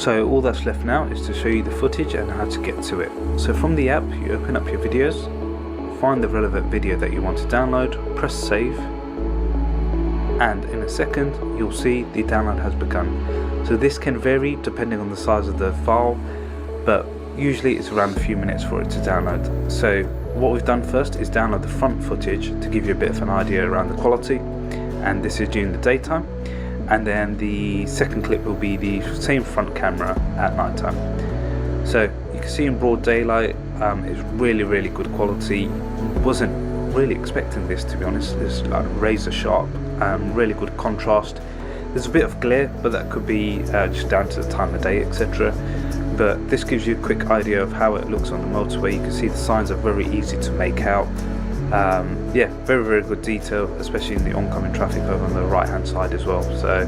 So all that's left now is to show you the footage and how to get to it. So from the app, you open up your videos, find the relevant video that you want to download, press save, and in a second you'll see the download has begun. So this can vary depending on the size of the file, but usually it's around a few minutes for it to download. So what we've done first is download the front footage to give you a bit of an idea around the quality, and this is during the daytime. And then the second clip will be the same front camera at night time. So you can see in broad daylight, it's really good quality. Wasn't really expecting this, to be honest. It's like razor sharp, really good contrast. There's a bit of glare, but that could be just down to the time of day, etc. But this gives you a quick idea of how it looks on the motorway. You can see the signs are very easy to make out. Yeah, very good detail, especially in the oncoming traffic over on the right hand side as well. So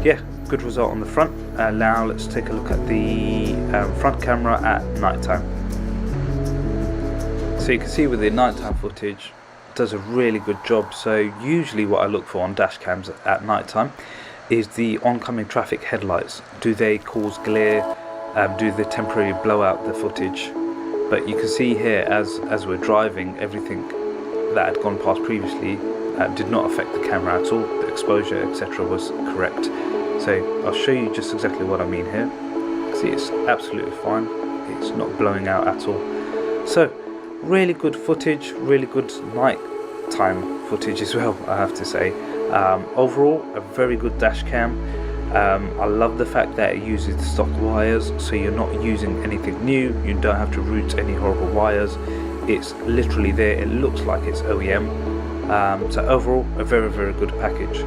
yeah, good result on the front. Now let's take a look at the front camera at night time. So you can see with the nighttime footage, it does a really good job. So usually what I look for on dash cams at night time is the oncoming traffic headlights. Do they cause glare? Do they temporarily blow out the footage? But you can see here, as we're driving, everything that had gone past previously did not affect the camera at all. The exposure, etc. was correct. So I'll show you just exactly what I mean here. See, it's absolutely fine. It's not blowing out at all. So really good footage, really good night time footage as well, I have to say. Overall, a very good dash cam. I love the fact that it uses the stock wires, so you're not using anything new. You don't have to route any horrible wires. It's literally there. It looks like it's OEM. So overall, a very good package.